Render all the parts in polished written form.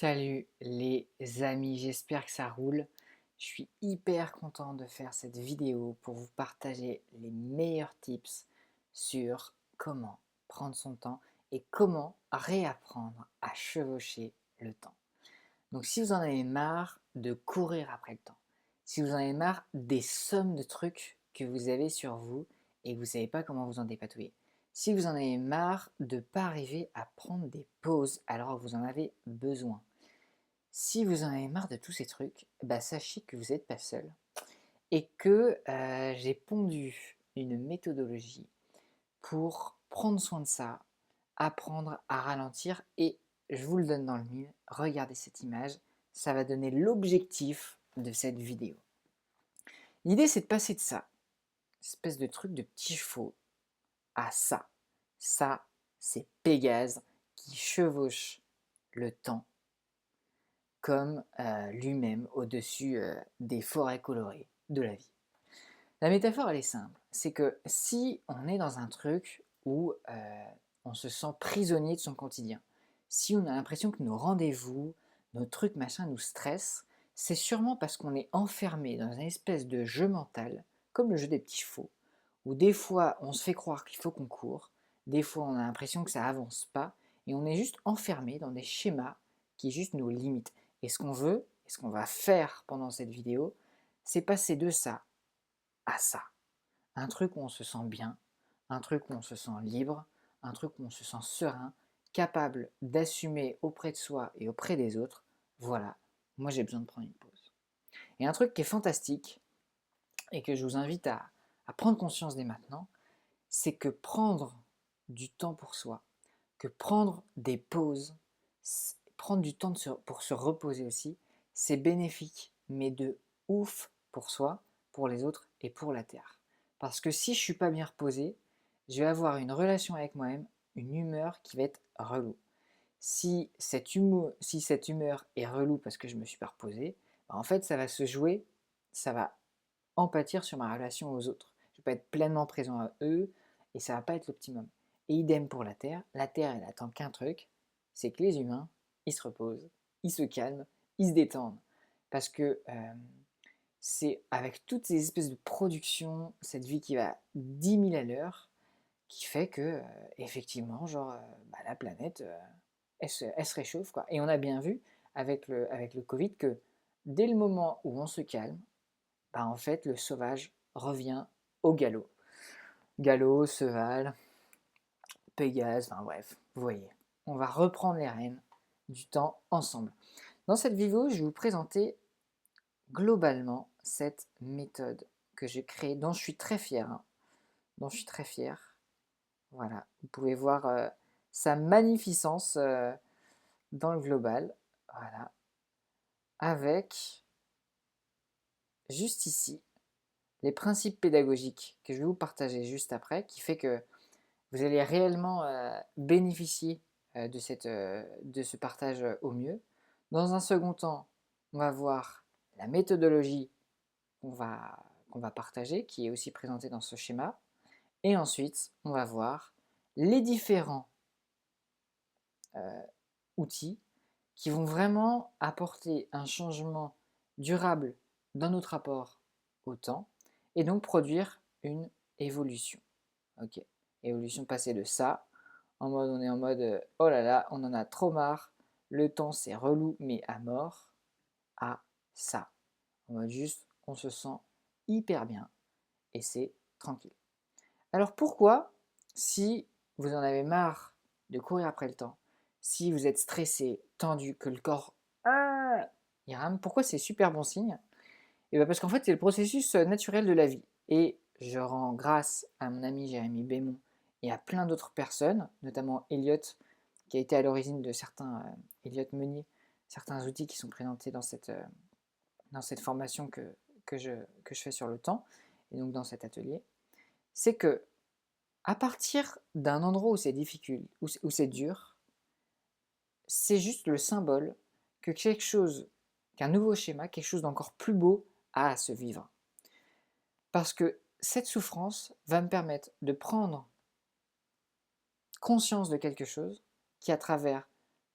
Salut les amis, j'espère que ça roule. Je suis hyper content de faire cette vidéo pour vous partager les meilleurs tips sur comment prendre son temps et comment réapprendre à chevaucher le temps. Donc si vous en avez marre de courir après le temps, si vous en avez marre des sommes de trucs que vous avez sur vous et que vous ne savez pas comment vous en dépatouiller, si vous en avez marre de ne pas arriver à prendre des pauses alors que vous en avez besoin, si vous en avez marre de tous ces trucs, bah sachez que vous n'êtes pas seul et que j'ai pondu une méthodologie pour prendre soin de ça, apprendre à ralentir et je vous le donne dans le mille, regardez cette image, ça va donner l'objectif de cette vidéo. L'idée c'est de passer de ça, espèce de truc de petit chevaux, à ça. Ça, c'est Pégase qui chevauche le temps comme lui-même au-dessus des forêts colorées de la vie. La métaphore, elle est simple. C'est que si on est dans un truc où on se sent prisonnier de son quotidien, si on a l'impression que nos rendez-vous, nos trucs machin nous stressent, c'est sûrement parce qu'on est enfermé dans une espèce de jeu mental, comme le jeu des petits chevaux, où des fois on se fait croire qu'il faut qu'on court, des fois on a l'impression que ça avance pas, et on est juste enfermé dans des schémas qui juste nous limitent. Et ce qu'on veut, et ce qu'on va faire pendant cette vidéo, c'est passer de ça à ça. Un truc où on se sent bien, un truc où on se sent libre, un truc où on se sent serein, capable d'assumer auprès de soi et auprès des autres, voilà, moi j'ai besoin de prendre une pause. Et un truc qui est fantastique, et que je vous invite à prendre conscience dès maintenant, c'est que prendre du temps pour soi, que prendre des pauses, prendre du temps pour se reposer aussi, c'est bénéfique, mais de ouf pour soi, pour les autres et pour la Terre. Parce que si je ne suis pas bien reposé, je vais avoir une relation avec moi-même, une humeur qui va être relou. Si cette humeur est relou parce que je ne me suis pas reposé, bah en fait ça va se jouer, ça va en pâtir sur ma relation aux autres. Je ne vais pas être pleinement présent à eux et ça ne va pas être l'optimum. Et idem pour la Terre. La Terre, elle attend qu'un truc, c'est que les humains, ils se reposent, ils se calment, ils se détendent. Parce que c'est avec toutes ces espèces de productions, cette vie qui va 10 000 à l'heure, qui fait que, effectivement, genre, la planète, elle se réchauffe, quoi. Et on a bien vu avec le Covid que dès le moment où on se calme, bah en fait, le sauvage revient au galop. Galop, cheval, Pégase, enfin bref, vous voyez. On va reprendre les rênes du temps ensemble. Dans cette vidéo, je vais vous présenter globalement cette méthode que j'ai créée, dont je suis très fier. Hein, dont je suis très fier. Voilà, vous pouvez voir sa magnificence dans le global. Voilà. Avec, juste ici, les principes pédagogiques que je vais vous partager juste après, qui fait que vous allez réellement bénéficier de ce partage au mieux. Dans un second temps, on va voir la méthodologie qu'on va partager, qui est aussi présentée dans ce schéma. Et ensuite, on va voir les différents outils qui vont vraiment apporter un changement durable dans notre rapport au temps et donc produire une évolution. Ok, évolution passée de ça, on est en mode oh là là, on en a trop marre, le temps c'est relou mais à mort, à ça. En mode juste, on se sent hyper bien et c'est tranquille. Alors pourquoi, si vous en avez marre de courir après le temps, si vous êtes stressé, tendu, que le corps il rame, pourquoi c'est super bon signe? Et bien parce qu'en fait c'est le processus naturel de la vie. Et je rends grâce à mon ami Jérémy Bémont et à plein d'autres personnes, notamment Elliot, qui a été à l'origine de certains, Elliot Meunier, certains outils qui sont présentés dans cette formation que je fais sur le temps, et donc dans cet atelier, c'est que à partir d'un endroit où c'est difficile, où c'est dur, c'est juste le symbole que quelque chose, qu'un nouveau schéma, quelque chose d'encore plus beau a à se vivre. Parce que cette souffrance va me permettre de prendre conscience de quelque chose qui, à travers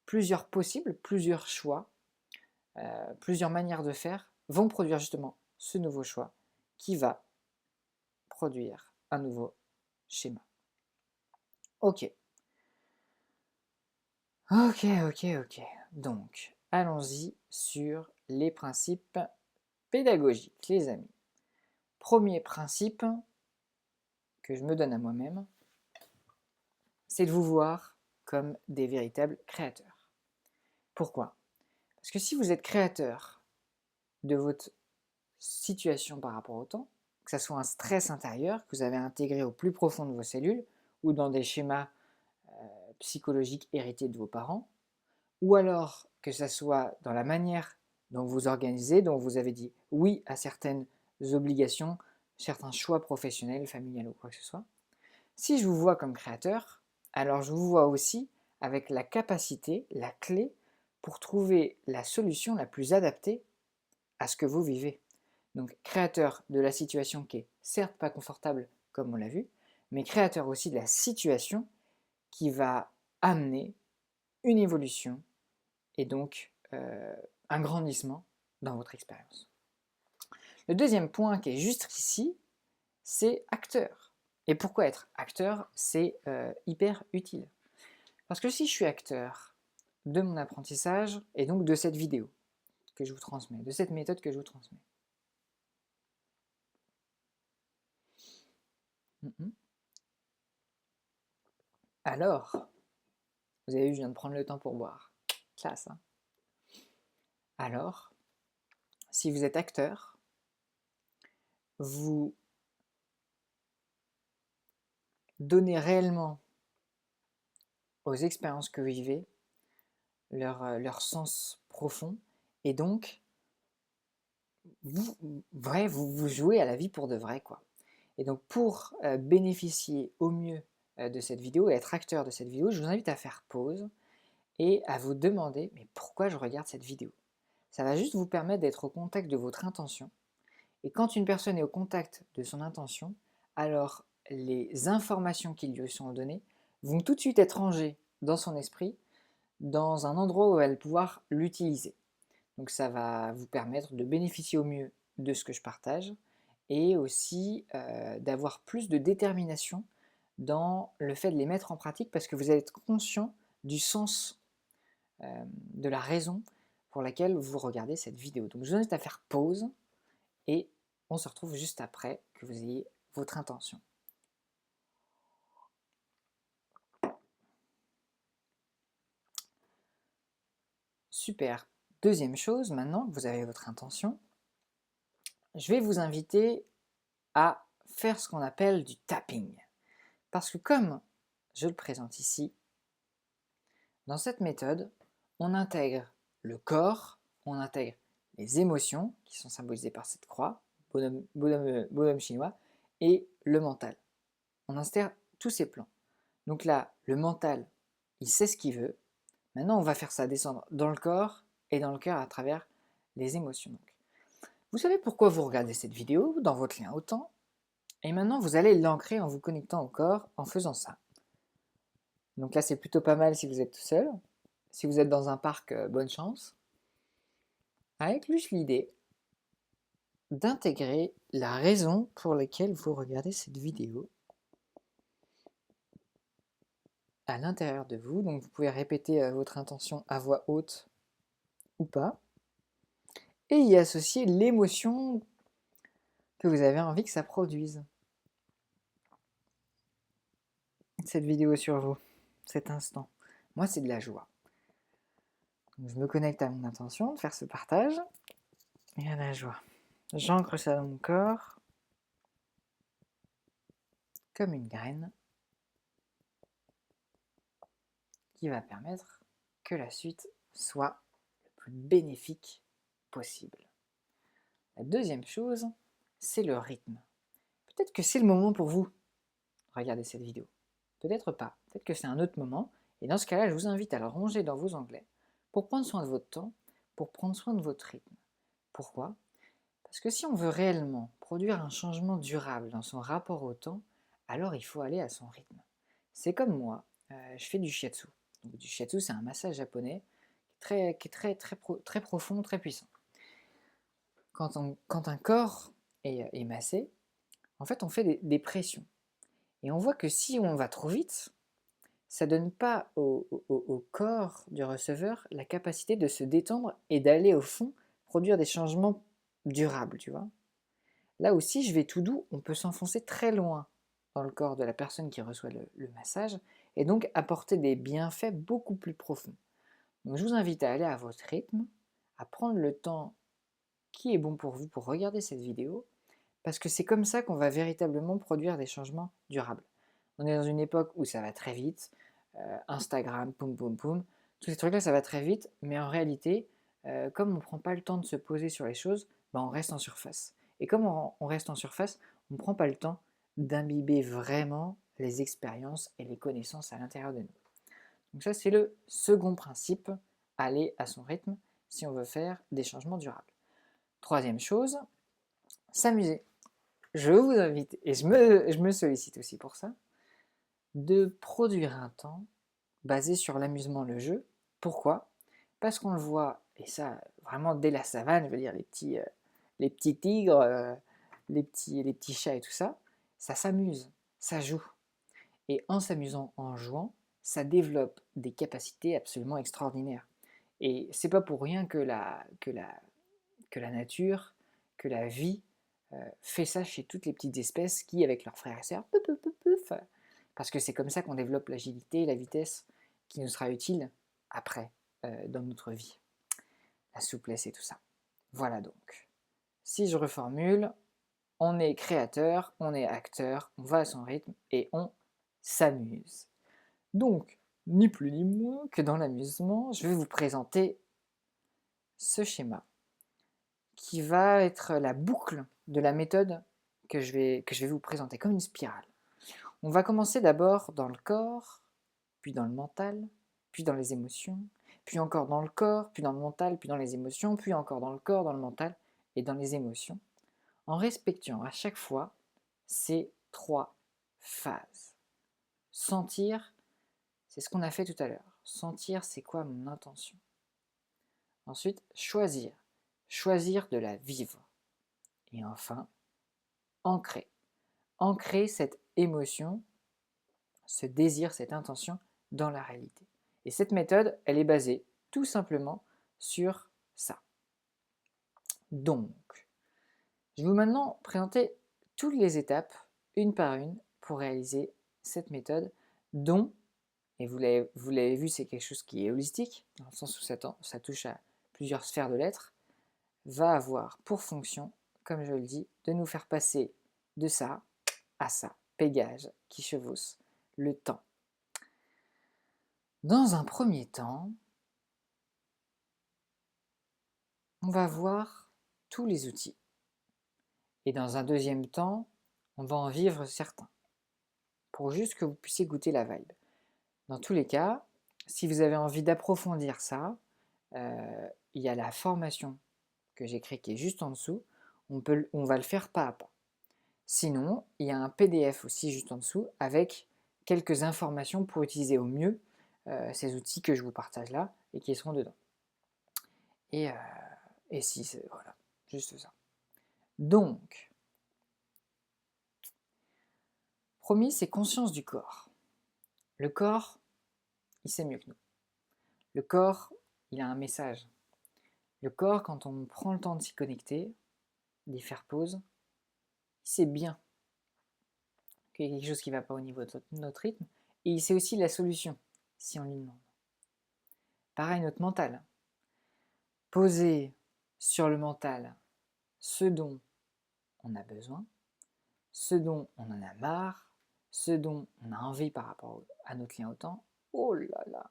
plusieurs possibles, plusieurs choix, plusieurs manières de faire vont produire justement ce nouveau choix qui va produire un nouveau schéma. Ok. Ok. Donc, allons-y sur les principes pédagogiques, les amis. Premier principe que je me donne à moi-même, c'est de vous voir comme des véritables créateurs. Pourquoi? Parce que si vous êtes créateur de votre situation par rapport au temps, que ce soit un stress intérieur que vous avez intégré au plus profond de vos cellules, ou dans des schémas psychologiques hérités de vos parents, ou alors que ce soit dans la manière dont vous organisez, dont vous avez dit oui à certaines obligations, certains choix professionnels, familiales ou quoi que ce soit. Si je vous vois comme créateur, alors je vous vois aussi avec la capacité, la clé pour trouver la solution la plus adaptée à ce que vous vivez. Donc créateur de la situation qui est certes pas confortable comme on l'a vu, mais créateur aussi de la situation qui va amener une évolution et donc un grandissement dans votre expérience. Le deuxième point qui est juste ici, c'est acteur. Et pourquoi être acteur, c'est hyper utile. Parce que si je suis acteur de mon apprentissage et donc de cette vidéo que je vous transmets, de cette méthode que je vous transmets, alors, vous avez vu, je viens de prendre le temps pour boire. Classe, hein? Alors, si vous êtes acteur, vous donnez réellement aux expériences que vous vivez leur sens profond, et donc vous jouez à la vie pour de vrai, quoi. Et donc pour bénéficier au mieux de cette vidéo et être acteur de cette vidéo, je vous invite à faire pause et à vous demander mais pourquoi je regarde cette vidéo. Ça va juste vous permettre d'être au contact de votre intention, et quand une personne est au contact de son intention, alors les informations qui lui sont données vont tout de suite être rangées dans son esprit, dans un endroit où elle va pouvoir l'utiliser. Donc ça va vous permettre de bénéficier au mieux de ce que je partage, et aussi d'avoir plus de détermination dans le fait de les mettre en pratique, parce que vous allez être conscient du sens, de la raison pour laquelle vous regardez cette vidéo. Donc je vous invite à faire pause, et on se retrouve juste après que vous ayez votre intention. Super. Deuxième chose, maintenant que vous avez votre intention, je vais vous inviter à faire ce qu'on appelle du tapping. Parce que comme je le présente ici, dans cette méthode, on intègre le corps, on intègre les émotions, qui sont symbolisées par cette croix, bonhomme chinois, et le mental. On insère tous ces plans. Donc là, le mental, il sait ce qu'il veut. Maintenant, on va faire ça descendre dans le corps et dans le cœur à travers les émotions. Donc, vous savez pourquoi vous regardez cette vidéo dans votre lien au temps, et maintenant vous allez l'ancrer en vous connectant au corps en faisant ça. Donc là, c'est plutôt pas mal si vous êtes tout seul. Si vous êtes dans un parc, bonne chance. Avec juste l'idée d'intégrer la raison pour laquelle vous regardez cette vidéo à l'intérieur de vous. Donc vous pouvez répéter votre intention à voix haute ou pas, et y associer l'émotion que vous avez envie que ça produise. Cette vidéo sur vous, cet instant. Moi, c'est de la joie. Donc, je me connecte à mon intention de faire ce partage et à la joie. J'ancre ça dans mon corps comme une graine qui va permettre que la suite soit le plus bénéfique possible. La deuxième chose, c'est le rythme. Peut-être que c'est le moment pour vous de regarder cette vidéo. Peut-être pas. Peut-être que c'est un autre moment. Et dans ce cas-là, je vous invite à le ranger dans vos onglets pour prendre soin de votre temps, pour prendre soin de votre rythme. Pourquoi ? Parce que si on veut réellement produire un changement durable dans son rapport au temps, alors il faut aller à son rythme. C'est comme moi, je fais du shiatsu. Donc, du shiatsu, c'est un massage japonais très profond, très puissant. Quand un corps est massé, en fait, on fait des pressions. Et on voit que si on va trop vite, ça ne donne pas au corps du receveur la capacité de se détendre et d'aller au fond produire des changements durables, tu vois. Là aussi, je vais tout doux, on peut s'enfoncer très loin dans le corps de la personne qui reçoit le massage et donc apporter des bienfaits beaucoup plus profonds. Donc je vous invite à aller à votre rythme, à prendre le temps qui est bon pour vous pour regarder cette vidéo, parce que c'est comme ça qu'on va véritablement produire des changements durables. On est dans une époque où ça va très vite, Instagram, poum poum poum, tous ces trucs-là ça va très vite, mais en réalité, comme on ne prend pas le temps de se poser sur les choses, ben on reste en surface. Et comme on reste en surface, on ne prend pas le temps d'imbiber vraiment les expériences et les connaissances à l'intérieur de nous. Donc ça c'est le second principe, aller à son rythme si on veut faire des changements durables. Troisième chose, s'amuser. Je vous invite, et je me sollicite aussi pour ça, de produire un temps basé sur l'amusement, le jeu. Pourquoi? Parce qu'on le voit, et ça vraiment dès la savane, je veux dire les petits tigres, les petits chats et tout ça, ça s'amuse, ça joue. Et en s'amusant, en jouant, ça développe des capacités absolument extraordinaires. Et c'est pas pour rien que la nature, que la vie fait ça chez toutes les petites espèces qui, avec leurs frères et sœurs, pouf, pouf, pouf, pouf, parce que c'est comme ça qu'on développe l'agilité, la vitesse qui nous sera utile après dans notre vie, la souplesse et tout ça. Voilà donc. Si je reformule, on est créateur, on est acteur, on va à son rythme et on s'amuse. Donc, ni plus ni moins que dans l'amusement, je vais vous présenter ce schéma qui va être la boucle de la méthode que je vais vous présenter, comme une spirale. On va commencer d'abord dans le corps, puis dans le mental, puis dans les émotions, puis encore dans le corps, puis dans le mental, puis dans les émotions, puis encore dans le corps, dans le mental et dans les émotions, en respectant à chaque fois ces trois phases. Sentir, c'est ce qu'on a fait tout à l'heure. Sentir, c'est quoi mon intention? Ensuite, choisir. Choisir de la vivre. Et enfin, ancrer. Ancrer cette émotion, ce désir, cette intention dans la réalité. Et cette méthode, elle est basée tout simplement sur ça. Donc, je vais vous maintenant présenter toutes les étapes, une par une, pour réaliser cette méthode, dont, et vous l'avez vu, c'est quelque chose qui est holistique, dans le sens où ça touche à plusieurs sphères de l'être, va avoir pour fonction, comme je le dis, de nous faire passer de ça à ça, Pégase qui chevauche le temps. Dans un premier temps, on va voir tous les outils. Et dans un deuxième temps, on va en vivre certains, pour juste que vous puissiez goûter la vibe. Dans tous les cas, si vous avez envie d'approfondir ça, il y a la formation que j'ai créée qui est juste en dessous, on va le faire pas à pas. Sinon, il y a un PDF aussi juste en dessous avec quelques informations pour utiliser au mieux ces outils que je vous partage là et qui seront dedans. Et si, voilà, juste ça. Donc, premier, c'est conscience du corps. Le corps, il sait mieux que nous. Le corps, il a un message. Le corps, quand on prend le temps de s'y connecter, d'y faire pause, il sait bien qu'il y a quelque chose qui ne va pas au niveau de notre rythme, et il sait aussi la solution, si on lui demande. Pareil, notre mental. Poser sur le mental ce dont on a besoin, ce dont on en a marre, ce dont on a envie par rapport à notre lien au temps, oh là là,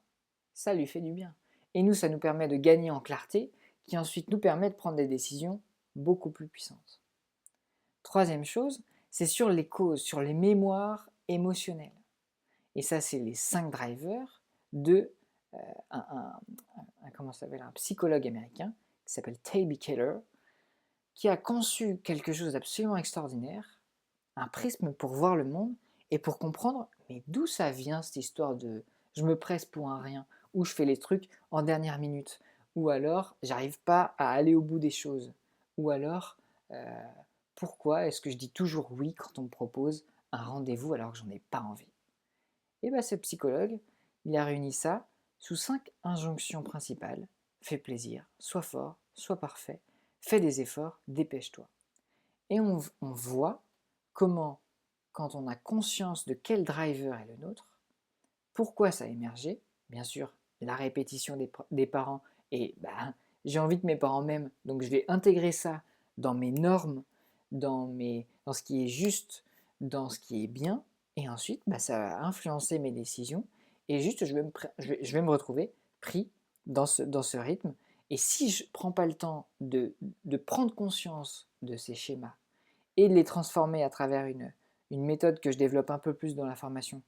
ça lui fait du bien. Et nous, ça nous permet de gagner en clarté, qui ensuite nous permet de prendre des décisions beaucoup plus puissantes. Troisième chose, c'est sur les causes, sur les mémoires émotionnelles. Et ça, c'est les 5 drivers de un psychologue américain qui s'appelle Taby Keller, qui a conçu quelque chose d'absolument extraordinaire, un prisme pour voir le monde et pour comprendre mais d'où ça vient cette histoire je me presse pour un rien, ou je fais les trucs en dernière minute, ou alors j'arrive pas à aller au bout des choses, ou alors euh, pourquoi est-ce que je dis toujours oui quand on me propose un rendez-vous alors que j'en ai pas envie? Et bien ce psychologue, il a réuni ça sous 5 injonctions principales. Fais plaisir, sois fort, sois parfait, fais des efforts, dépêche-toi. Et on voit comment, quand on a conscience de quel driver est le nôtre, pourquoi ça a émergé, bien sûr, la répétition des parents, et bah, j'ai envie que mes parents m'aiment, donc je vais intégrer ça dans mes normes, dans ce qui est juste, dans ce qui est bien, et ensuite bah, ça va influencer mes décisions, et juste je vais me retrouver pris dans ce rythme, et si je ne prends pas le temps de prendre conscience de ces schémas, et de les transformer à travers une méthode que je développe un peu plus dans la formation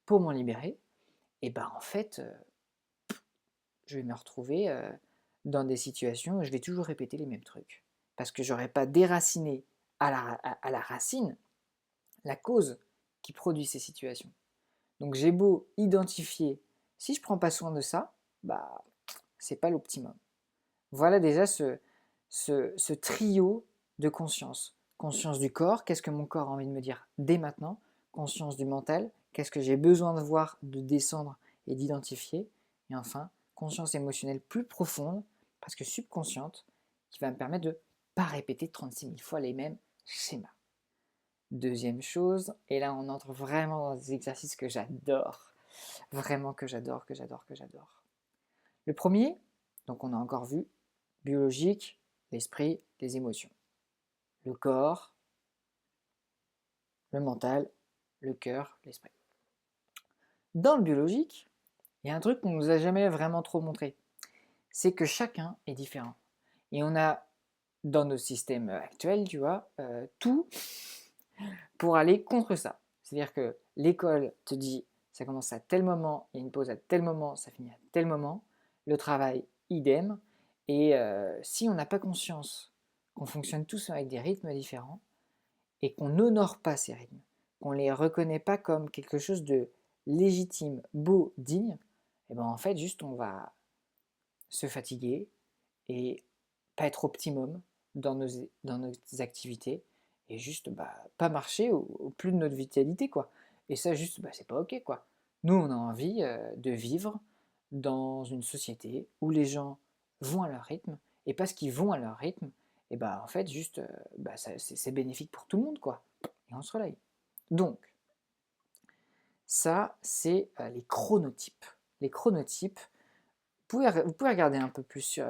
pour m'en libérer, et ben en fait, je vais me retrouver dans des situations où je vais toujours répéter les mêmes trucs. Parce que j'aurais pas déraciné à la racine la cause qui produit ces situations. Donc j'ai beau identifier, si je prends pas soin de ça, bah c'est pas l'optimum. Voilà déjà ce trio de conscience. Conscience du corps, qu'est-ce que mon corps a envie de me dire dès maintenant. Conscience du mental, qu'est-ce que j'ai besoin de voir, de descendre et d'identifier. Et enfin, conscience émotionnelle plus profonde, parce que subconsciente, qui va me permettre de ne pas répéter 36 000 fois les mêmes schémas. Deuxième chose, et là on entre vraiment dans des exercices que j'adore, vraiment que j'adore, que j'adore, que j'adore. Le premier, donc on a encore vu, biologique, l'esprit, les émotions. Le corps, le mental, le cœur, l'esprit. Dans le biologique, il y a un truc qu'on ne nous a jamais vraiment trop montré. C'est que chacun est différent. Et on a, dans nos systèmes actuels, tu vois, tout pour aller contre ça. C'est-à-dire que l'école te dit, ça commence à tel moment, il y a une pause à tel moment, ça finit à tel moment. Le travail, idem. Et si on n'a pas conscience qu'on fonctionne tous avec des rythmes différents, et qu'on n'honore pas ces rythmes, qu'on ne les reconnaît pas comme quelque chose de légitime, beau, digne, et ben en fait juste on va se fatiguer et pas être optimum dans nos activités et juste bah, pas marcher au plus de notre vitalité quoi. Et ça juste bah, c'est pas ok quoi. Nous on a envie de vivre dans une société où les gens vont à leur rythme et parce qu'ils vont à leur rythme, et bah en fait juste bah, c'est bénéfique pour tout le monde quoi. Et on se relaye. Donc ça c'est les chronotypes. Les chronotypes, vous pouvez regarder un peu plus sur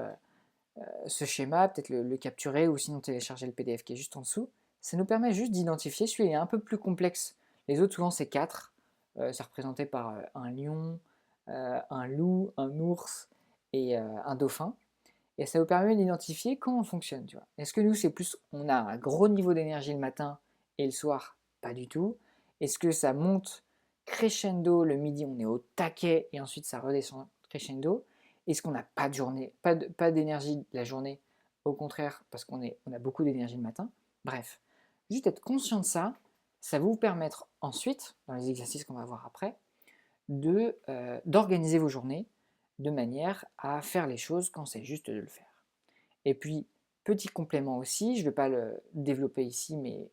ce schéma, peut-être le capturer ou sinon télécharger le PDF qui est juste en dessous. Ça nous permet juste d'identifier, celui-là est un peu plus complexe. Les autres souvent c'est 4, c'est représenté par un lion, un loup, un ours et un dauphin. Et ça vous permet d'identifier comment on fonctionne. Tu vois. Est-ce que nous c'est plus, on a un gros niveau d'énergie le matin et le soir, pas du tout. Est-ce que ça monte crescendo le midi, on est au taquet et ensuite ça redescend crescendo. Est-ce qu'on n'a pas de journée, pas d'énergie la journée, au contraire, parce on a beaucoup d'énergie le matin. Bref, juste être conscient de ça, ça va vous permettre ensuite, dans les exercices qu'on va voir après, d'organiser vos journées de manière à faire les choses quand c'est juste de le faire. Et puis, petit complément aussi, je ne vais pas le développer ici, mais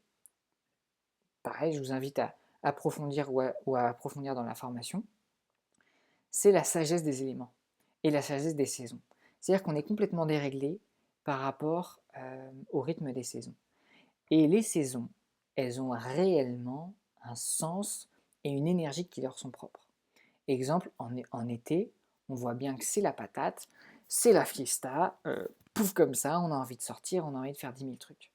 pareil, je vous invite à approfondir ou à approfondir dans la formation, c'est la sagesse des éléments et la sagesse des saisons. C'est-à-dire qu'on est complètement déréglé par rapport au rythme des saisons. Et les saisons, elles ont réellement un sens et une énergie qui leur sont propres. Exemple, en été, on voit bien que c'est la patate, c'est la fiesta, pouf comme ça, on a envie de sortir, on a envie de faire 10 000 trucs.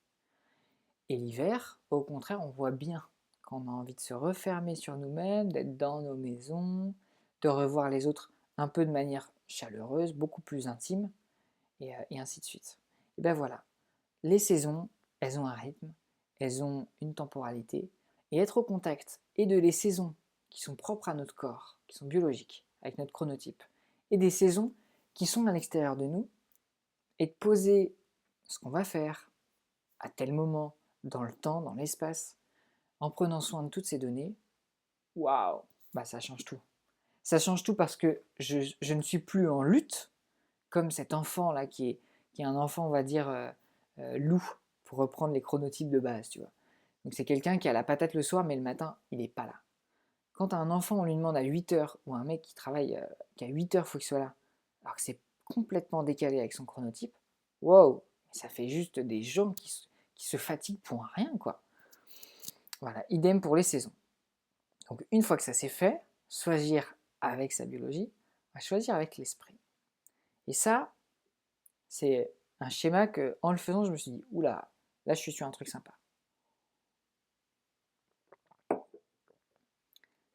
Et l'hiver, au contraire, on voit bien qu'on a envie de se refermer sur nous-mêmes, d'être dans nos maisons, de revoir les autres un peu de manière chaleureuse, beaucoup plus intime, et ainsi de suite. Et ben voilà, les saisons, elles ont un rythme, elles ont une temporalité, et être au contact et de les saisons qui sont propres à notre corps, qui sont biologiques, avec notre chronotype, et des saisons qui sont à l'extérieur de nous, et de poser ce qu'on va faire à tel moment, dans le temps, dans l'espace, en prenant soin de toutes ces données, waouh, bah ça change tout. Ça change tout parce que je ne suis plus en lutte, comme cet enfant-là qui est un enfant, on va dire, loup, pour reprendre les chronotypes de base, tu vois. Donc c'est quelqu'un qui a la patate le soir, mais le matin, il n'est pas là. Quand un enfant, on lui demande à 8 heures, ou un mec qui travaille, qui à 8 heures, il faut qu'il soit là, alors que c'est complètement décalé avec son chronotype, wow, ça fait juste des gens qui se fatiguent pour un rien, quoi. Voilà, idem pour les saisons. Donc une fois que ça c'est fait, choisir avec sa biologie, on va choisir avec l'esprit. Et ça, c'est un schéma que, en le faisant, je me suis dit, oula, là je suis sur un truc sympa.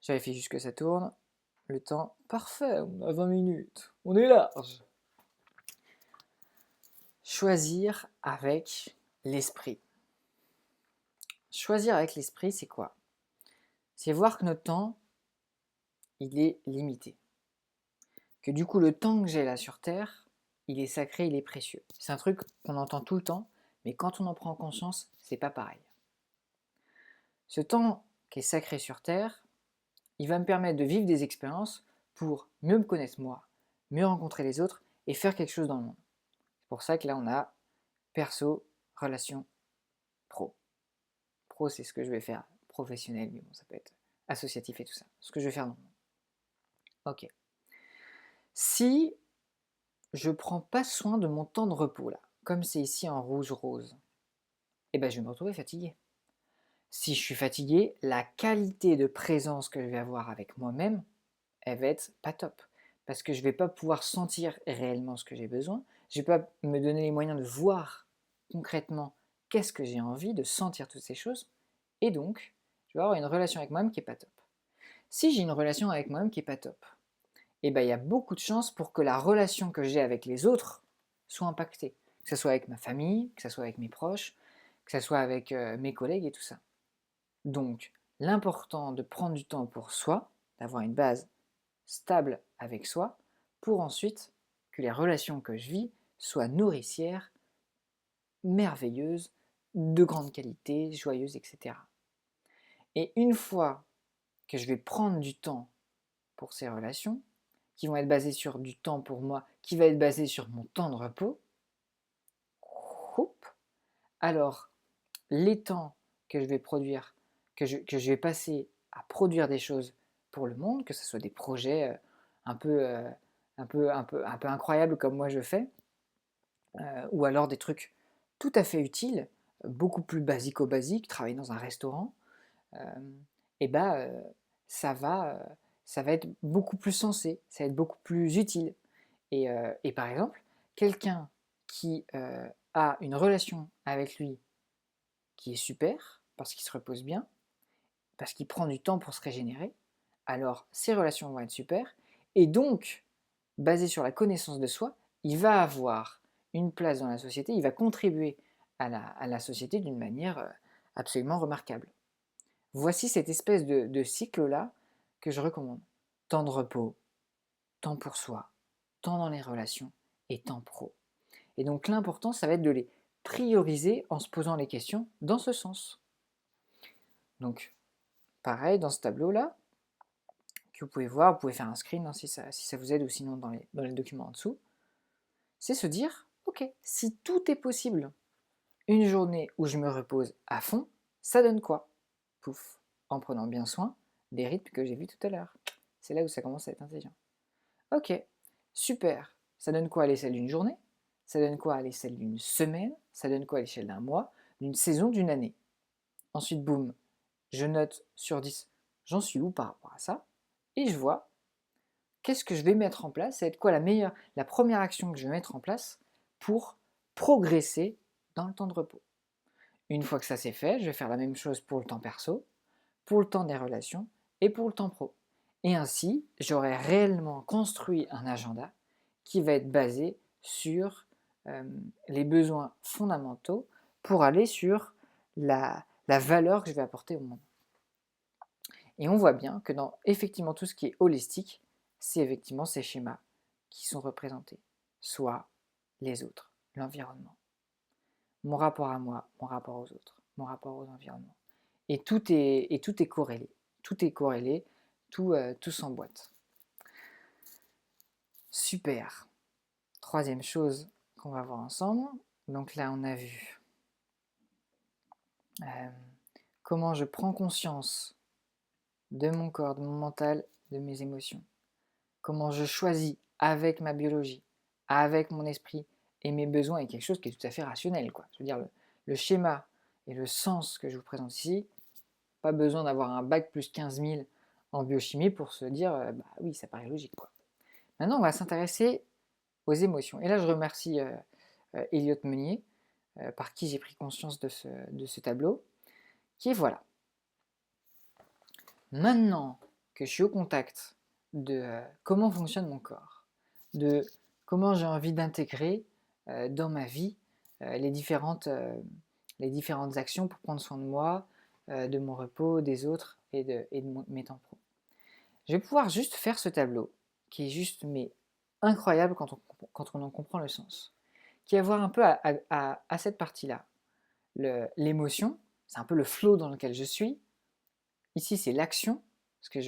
Je vérifie juste que ça tourne. Le temps, parfait, on a 20 minutes, on est large. Choisir avec l'esprit. Choisir avec l'esprit, c'est quoi? C'est voir que notre temps, il est limité. Que du coup, le temps que j'ai là sur Terre, il est sacré, il est précieux. C'est un truc qu'on entend tout le temps, mais quand on en prend conscience, c'est pas pareil. Ce temps qui est sacré sur Terre, il va me permettre de vivre des expériences pour mieux me connaître moi, mieux rencontrer les autres et faire quelque chose dans le monde. C'est pour ça que là, on a perso, relation, pro. Pro, c'est ce que je vais faire, professionnel, mais bon, ça peut être associatif et tout ça. Ce que je vais faire dans le monde. Ok. Si je prends pas soin de mon temps de repos, là, comme c'est ici en rouge rose, eh ben, je vais me retrouver fatigué. Si je suis fatigué, la qualité de présence que je vais avoir avec moi-même, elle va être pas top. Parce que je vais pas pouvoir sentir réellement ce que j'ai besoin, je vais pas me donner les moyens de voir concrètement qu'est-ce que j'ai envie, de sentir toutes ces choses, et donc, je vais avoir une relation avec moi-même qui est pas top. Si j'ai une relation avec moi-même qui est pas top, eh ben, il y a beaucoup de chances pour que la relation que j'ai avec les autres soit impactée. Que ce soit avec ma famille, que ce soit avec mes proches, que ce soit avec mes collègues et tout ça. Donc, l'important de prendre du temps pour soi, d'avoir une base stable avec soi, pour ensuite que les relations que je vis soient nourricières, merveilleuses, de grande qualité, joyeuses, etc. Et une fois que je vais prendre du temps pour ces relations, qui vont être basées sur du temps pour moi, qui va être basé sur mon temps de repos, alors les temps que je vais produire, que je vais passer à produire des choses pour le monde, que ce soit des projets un peu, un peu incroyables comme moi je fais, ou alors des trucs tout à fait utiles, beaucoup plus basico-basiques, travailler dans un restaurant, et bah ça va être beaucoup plus sensé, ça va être beaucoup plus utile. Et par exemple, quelqu'un qui a une relation avec lui qui est super, parce qu'il se repose bien, parce qu'il prend du temps pour se régénérer, alors ses relations vont être super, et donc, basé sur la connaissance de soi, il va avoir une place dans la société, il va contribuer à la société d'une manière absolument remarquable. Voici cette espèce de cycle-là que je recommande. Temps de repos, temps pour soi, temps dans les relations et temps pro. Et donc l'important, ça va être de les prioriser en se posant les questions dans ce sens. Donc, pareil, dans ce tableau-là, que vous pouvez voir, vous pouvez faire un screen hein, si ça vous aide ou sinon dans les documents en dessous, c'est se dire, ok, si tout est possible, une journée où je me repose à fond, ça donne quoi? Pouf, en prenant bien soin des rythmes que j'ai vus tout à l'heure. C'est là où ça commence à être intelligent. Ok, super. Ça donne quoi à l'échelle d'une journée? Ça donne quoi à l'échelle d'une semaine? Ça donne quoi à l'échelle d'un mois? D'une saison, d'une année? Ensuite, boum, je note sur 10, j'en suis où par rapport à ça? Et je vois qu'est-ce que je vais mettre en place, ça va être quoi la première action que je vais mettre en place pour progresser dans le temps de repos. Une fois que ça c'est fait, je vais faire la même chose pour le temps perso, pour le temps des relations et pour le temps pro. Et ainsi, j'aurai réellement construit un agenda qui va être basé sur les besoins fondamentaux pour aller sur la valeur que je vais apporter au monde. Et on voit bien que dans effectivement tout ce qui est holistique, c'est effectivement ces schémas qui sont représentés, soit les autres, l'environnement, mon rapport à moi, mon rapport aux autres, mon rapport aux environnements. Et tout est corrélé, tout est corrélé, tout s'emboîte. Super. Troisième chose qu'on va voir ensemble. Donc là, on a vu comment je prends conscience de mon corps, de mon mental, de mes émotions. Comment je choisis avec ma biologie, avec mon esprit et mes besoins est quelque chose qui est tout à fait rationnel, quoi. Je veux dire, le schéma et le sens que je vous présente ici, pas besoin d'avoir un bac plus 15 000 en biochimie pour se dire, bah oui, ça paraît logique, quoi. Maintenant, on va s'intéresser aux émotions. Et là, je remercie Elliot Meunier, par qui j'ai pris conscience de ce tableau, qui est voilà. Maintenant que je suis au contact de comment fonctionne mon corps, de comment j'ai envie d'intégrer dans ma vie les différentes actions pour prendre soin de moi, de mon repos, des autres et de mes temps pro. Je vais pouvoir juste faire ce tableau, qui est juste mais incroyable quand on en comprend le sens, qui a à voir un peu à cette partie-là. L'émotion, c'est un peu le flow dans lequel je suis. Ici, c'est l'action, ce que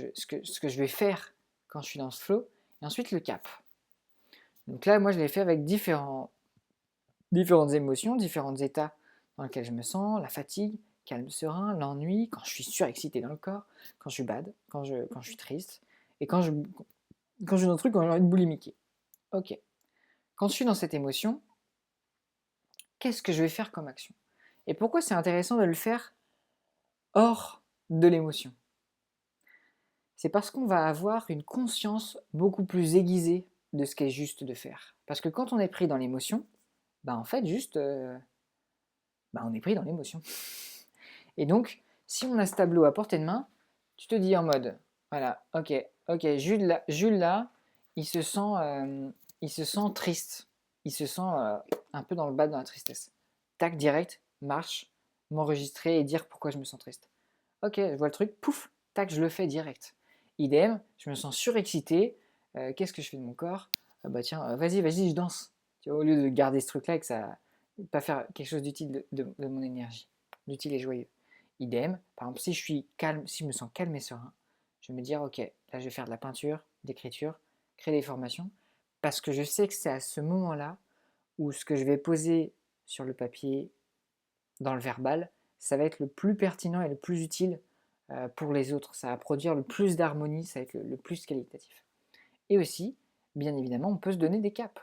je vais faire quand je suis dans ce flow, et ensuite le cap. Donc là, moi, je l'ai fait avec différentes émotions, différents états dans lesquels je me sens, la fatigue, calme, serein, l'ennui, quand je suis surexcité dans le corps, quand je suis bad, quand je suis triste, et quand je suis dans un truc, quand j'ai envie de boulimiquer. Ok. Quand je suis dans cette émotion, qu'est-ce que je vais faire comme action? Et pourquoi c'est intéressant de le faire hors de l'émotion? C'est parce qu'on va avoir une conscience beaucoup plus aiguisée de ce qu'est juste de faire. Parce que quand on est pris dans l'émotion, bah en fait juste, bah on est pris dans l'émotion. Et donc, si on a ce tableau à portée de main, tu te dis en mode, voilà, ok, Jules là, il se sent triste, il se sent un peu dans le bas de la tristesse. Tac, direct, marche, m'enregistrer et dire pourquoi je me sens triste. Ok, je vois le truc, pouf, tac, je le fais direct. Idem, je me sens surexcité, qu'est-ce que je fais de mon corps? Bah tiens, vas-y, je danse. Tu vois, au lieu de garder ce truc-là et que ça, pas faire quelque chose d'utile de mon énergie, d'utile et joyeux. Idem, par exemple, si je suis calme, si je me sens calme et serein, je vais me dire, ok, là je vais faire de la peinture, d'écriture, créer des formations, parce que je sais que c'est à ce moment-là où ce que je vais poser sur le papier, dans le verbal, ça va être le plus pertinent et le plus utile pour les autres. Ça va produire le plus d'harmonie, ça va être le plus qualitatif. Et aussi, bien évidemment, on peut se donner des caps.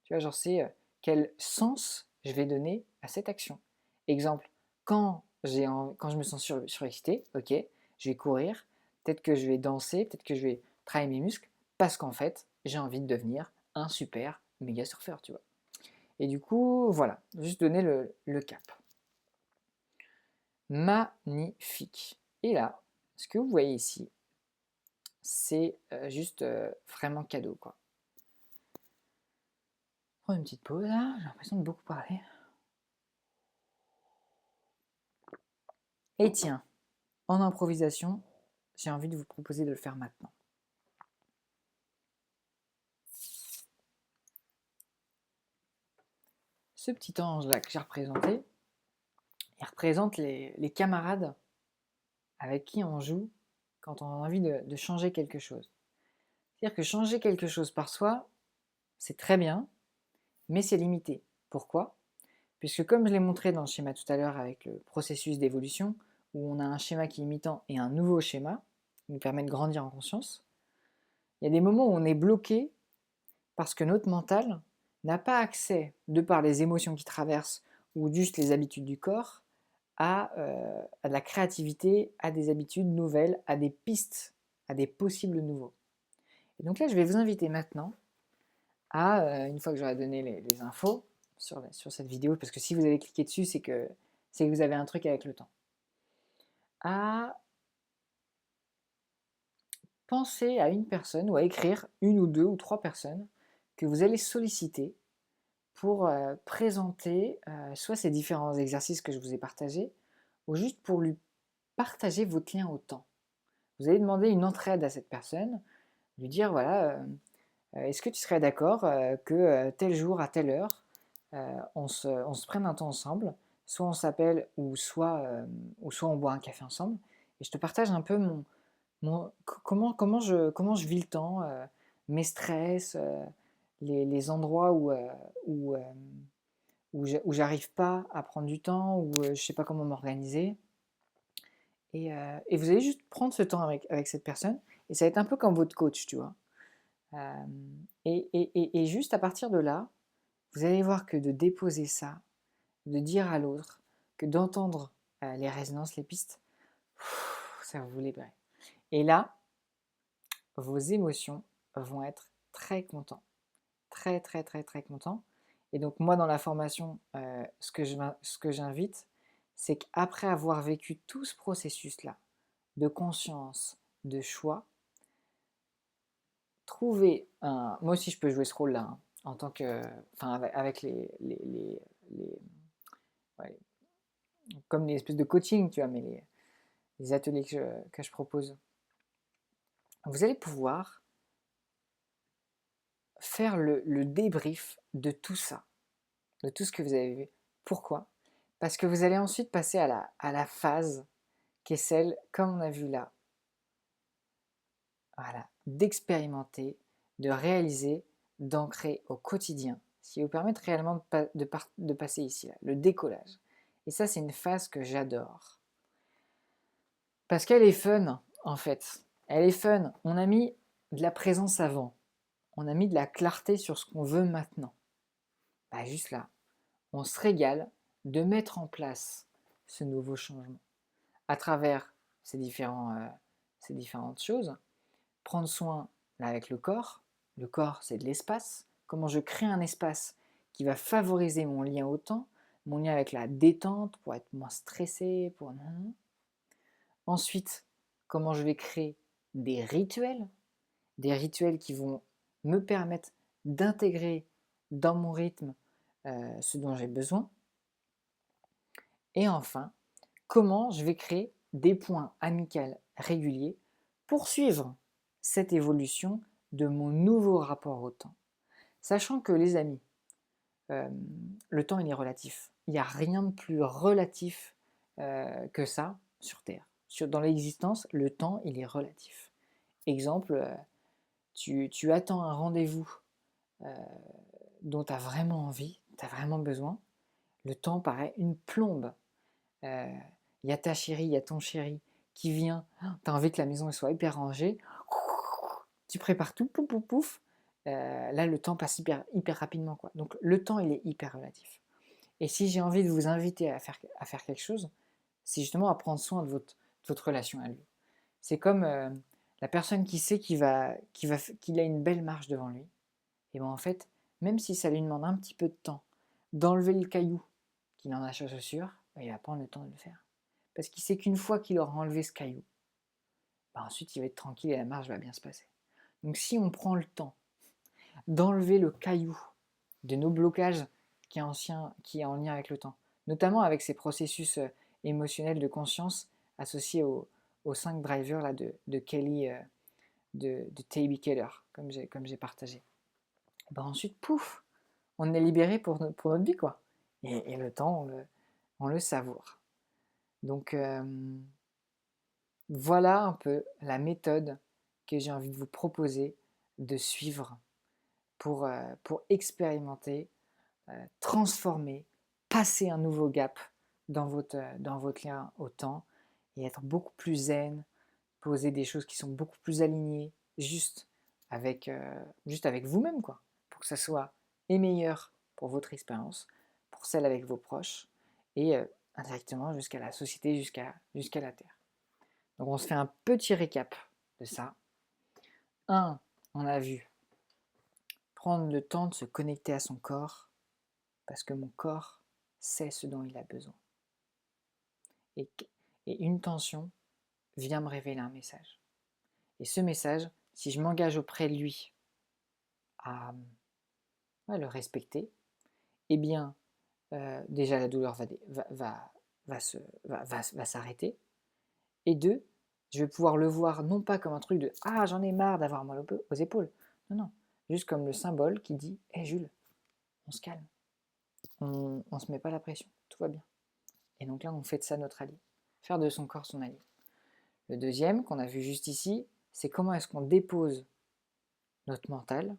Tu vois, genre c'est quel sens je vais donner à cette action. Exemple, quand je me sens surexcité, ok, je vais courir, peut-être que je vais danser, peut-être que je vais travailler mes muscles, parce qu'en fait, j'ai envie de devenir un super méga surfeur, tu vois. Et du coup, voilà, juste donner le cap. Magnifique. Et là, ce que vous voyez ici, c'est juste vraiment cadeau, quoi. Prends une petite pause là, j'ai l'impression de beaucoup parler. Et tiens, en improvisation, j'ai envie de vous proposer de le faire maintenant. Ce petit ange là que j'ai représenté, il représente les camarades avec qui on joue quand on a envie de changer quelque chose. C'est-à-dire que changer quelque chose par soi, c'est très bien, mais c'est limité. Pourquoi? Puisque comme je l'ai montré dans le schéma tout à l'heure avec le processus d'évolution, où on a un schéma qui est imitant et un nouveau schéma, qui nous permet de grandir en conscience, il y a des moments où on est bloqué parce que notre mental n'a pas accès, de par les émotions qui traversent ou juste les habitudes du corps, à de la créativité, à des habitudes nouvelles, à des pistes, à des possibles nouveaux. Et donc là, je vais vous inviter maintenant à, une fois que j'aurai donné les infos sur cette vidéo, parce que si vous avez cliqué dessus, c'est que vous avez un truc avec le temps, à penser à une personne ou à écrire une ou deux ou trois personnes que vous allez solliciter pour présenter soit ces différents exercices que je vous ai partagés, ou juste pour lui partager votre lien au temps. Vous allez demander une entraide à cette personne, lui dire voilà, est-ce que tu serais d'accord que tel jour à telle heure, on se prenne un temps ensemble, soit on s'appelle ou soit on boit un café ensemble, et je te partage un peu comment je vis le temps, mes stress, les endroits où, où j'arrive pas à prendre du temps, où je sais pas comment m'organiser. Et vous allez juste prendre ce temps avec cette personne, et ça va être un peu comme votre coach, tu vois. Et juste à partir de là, vous allez voir que de déposer ça, de dire à l'autre, que d'entendre les résonances, les pistes, ça va vous libérer. Et là, vos émotions vont être très contents. Très, très, très, très contents. Et donc moi, dans la formation, ce que j'invite, c'est qu'après avoir vécu tout ce processus-là, de conscience, de choix, trouver un... Moi aussi, je peux jouer ce rôle-là, hein, en tant que... Enfin, avec ouais, comme les espèces de coaching, tu vois, mais les ateliers que je propose. Vous allez pouvoir faire le débrief de tout ça, de tout ce que vous avez vu. Pourquoi? Parce que vous allez ensuite passer à la phase qui est celle, comme on a vu là, voilà, d'expérimenter, de réaliser, d'ancrer au quotidien, ce qui vous permet réellement de passer ici, là, le décollage. Et ça, c'est une phase que j'adore. Parce qu'elle est fun, en fait. Elle est fun. On a mis de la présence avant. On a mis de la clarté sur ce qu'on veut maintenant. Bah, juste là, on se régale de mettre en place ce nouveau changement à travers ces différentes choses. Prendre soin là, avec le corps. Le corps, c'est de l'espace. Comment je crée un espace qui va favoriser mon lien au temps, mon lien avec la détente pour être moins stressé. Ensuite, comment je vais créer des rituels qui vont me permettre d'intégrer dans mon rythme ce dont j'ai besoin. Et enfin, comment je vais créer des points amicaux réguliers pour suivre cette évolution de mon nouveau rapport au temps. Sachant que les amis, le temps il est relatif. Il n'y a rien de plus relatif que ça sur Terre. Dans l'existence, le temps il est relatif. Exemple, tu attends un rendez-vous dont tu as vraiment envie, tu as vraiment besoin, le temps paraît une plombe. Il y a ta chérie, il y a ton chéri qui vient, tu as envie que la maison soit hyper rangée, tu prépares tout, pouf, pouf, pouf. Là, le temps passe hyper rapidement, quoi. Donc, le temps, il est hyper relatif. Et si j'ai envie de vous inviter à faire quelque chose, c'est justement à prendre soin de votre relation à lui. C'est comme la personne qui sait qu'il a une belle marche devant lui. Et bien en fait, même si ça lui demande un petit peu de temps d'enlever le caillou qu'il en a sur sa chaussure, ben, il va prendre le temps de le faire. Parce qu'il sait qu'une fois qu'il aura enlevé ce caillou, ben ensuite il va être tranquille et la marche va bien se passer. Donc si on prend le temps d'enlever le caillou de nos blocages qui est en lien avec le temps, notamment avec ces processus émotionnels de conscience associés aux 5 drivers là, de Kelly, de T.B. Keller, comme j'ai partagé. Ben ensuite, pouf, on est libéré pour notre vie, quoi. Et le temps, on le savoure. Donc, voilà un peu la méthode que j'ai envie de vous proposer de suivre pour expérimenter, transformer, passer un nouveau gap dans votre lien au temps et être beaucoup plus zen, poser des choses qui sont beaucoup plus alignées, juste avec vous-même, quoi, pour que ça soit et meilleur pour votre expérience, pour celle avec vos proches, et indirectement jusqu'à la société, jusqu'à la Terre. Donc on se fait un petit récap de ça. 1. On a vu prendre le temps de se connecter à son corps, parce que mon corps sait ce dont il a besoin. Et, et une tension vient me révéler un message. Et ce message, si je m'engage auprès de lui à le respecter, eh bien, déjà la douleur va s'arrêter. Et deux, je vais pouvoir le voir non pas comme un truc de ah j'en ai marre d'avoir mal aux épaules, non, non, juste comme le symbole qui dit hé Jules, on se calme, on ne se met pas la pression, tout va bien. Et donc là, on fait de ça notre allié, faire de son corps son allié. Le deuxième qu'on a vu juste ici, c'est comment est-ce qu'on dépose notre mental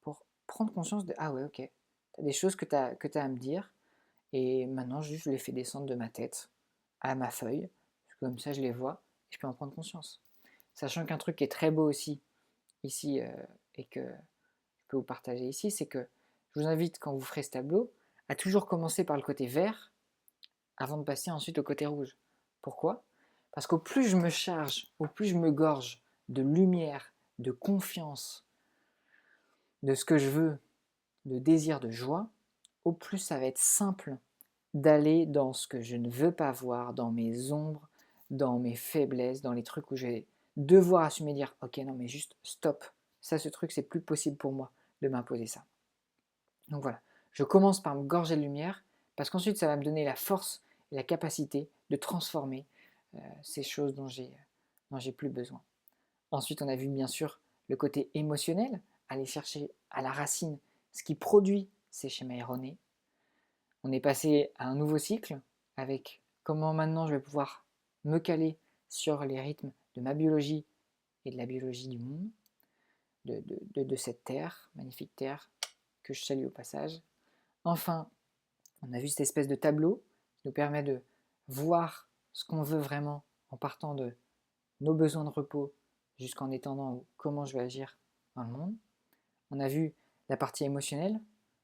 pour prendre conscience de « Ah ouais, ok, tu as des choses que tu as à me dire, et maintenant juste je les fais descendre de ma tête à ma feuille, comme ça je les vois, et je peux en prendre conscience. » Sachant qu'un truc qui est très beau aussi, ici, et que je peux vous partager ici, c'est que je vous invite, quand vous ferez ce tableau, à toujours commencer par le côté vert, avant de passer ensuite au côté rouge. Pourquoi? Parce qu'au plus je me charge, au plus je me gorge de lumière, de confiance, de ce que je veux, de désir, de joie, au plus ça va être simple d'aller dans ce que je ne veux pas voir, dans mes ombres, dans mes faiblesses, dans les trucs où je vais devoir assumer, dire ok, non mais juste stop, ça, ce truc, c'est plus possible pour moi de m'imposer ça. Donc voilà, je commence par me gorger de lumière, parce qu'ensuite ça va me donner la force et la capacité de transformer ces choses dont j'ai plus besoin. Ensuite, on a vu bien sûr le côté émotionnel, aller chercher à la racine ce qui produit ces schémas erronés. On est passé à un nouveau cycle avec comment maintenant je vais pouvoir me caler sur les rythmes de ma biologie et de la biologie du monde, de cette terre, magnifique terre, que je salue au passage. Enfin, on a vu cette espèce de tableau qui nous permet de voir ce qu'on veut vraiment en partant de nos besoins de repos jusqu'en étendant comment je vais agir dans le monde. On a vu la partie émotionnelle,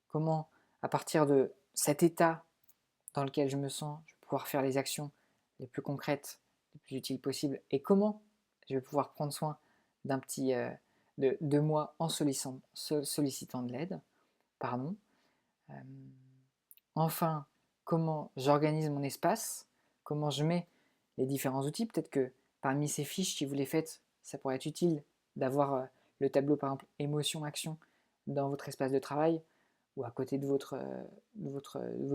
comment à partir de cet état dans lequel je me sens, je vais pouvoir faire les actions les plus concrètes, les plus utiles possibles, et comment je vais pouvoir prendre soin d'un petit de moi en sollicitant de l'aide. Pardon. Euh, enfin, comment j'organise mon espace, comment je mets les différents outils. Peut-être que parmi ces fiches, si vous les faites, ça pourrait être utile d'avoir le tableau, par exemple, émotion-action dans votre espace de travail ou à côté de votre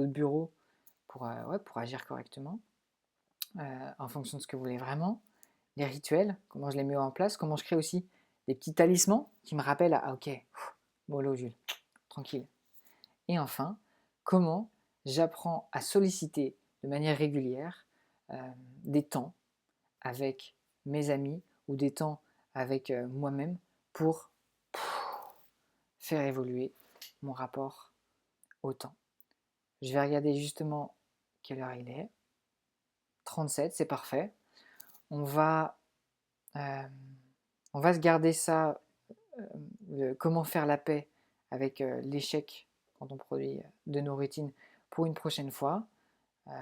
bureau pour agir correctement, en fonction de ce que vous voulez vraiment. Les rituels, comment je les mets en place, comment je crée aussi des petits talismans qui me rappellent « Ah ok, mollo Jules, tranquille ». Et enfin, comment j'apprends à solliciter de manière régulière des temps avec mes amis ou des temps avec moi-même pour faire évoluer mon rapport au temps. Je vais regarder justement quelle heure il est. 37, c'est parfait. On va, euh, on va se garder ça, comment faire la paix avec l'échec quand on produit de nos routines pour une prochaine fois.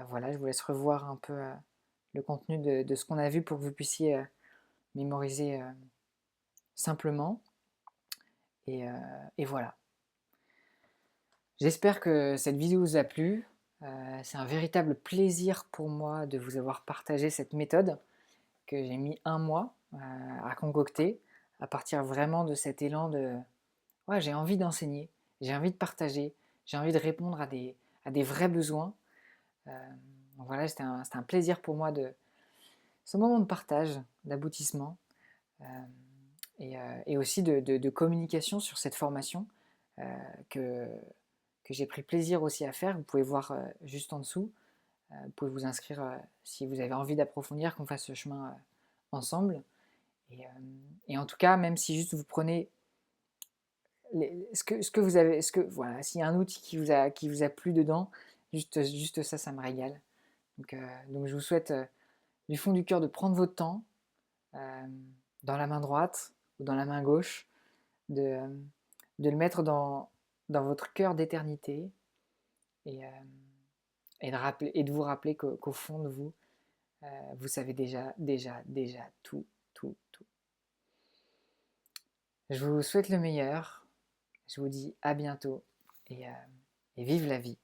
Voilà, je vous laisse revoir un peu le contenu de ce qu'on a vu pour que vous puissiez mémoriser simplement. Et voilà. J'espère que cette vidéo vous a plu. C'est un véritable plaisir pour moi de vous avoir partagé cette méthode que j'ai mis 1 mois à concocter, à partir vraiment de cet élan de ouais, j'ai envie d'enseigner, j'ai envie de partager, j'ai envie de répondre à des vrais besoins. Donc voilà, c'était un plaisir pour moi de ce moment de partage, d'aboutissement, et aussi de communication sur cette formation que, que j'ai pris plaisir aussi à faire. Vous pouvez voir juste en dessous. Vous pouvez vous inscrire si vous avez envie d'approfondir, qu'on fasse ce chemin ensemble. Et en tout cas, même si juste vous prenez ce que vous avez, voilà, s'il y a un outil qui vous a plu dedans, juste ça, ça me régale. Donc je vous souhaite du fond du cœur de prendre votre temps dans la main droite ou dans la main gauche, de, de le mettre dans votre cœur d'éternité et, et de vous rappeler qu'au fond de vous, vous savez déjà tout, tout, tout. Je vous souhaite le meilleur, je vous dis à bientôt et vive la vie.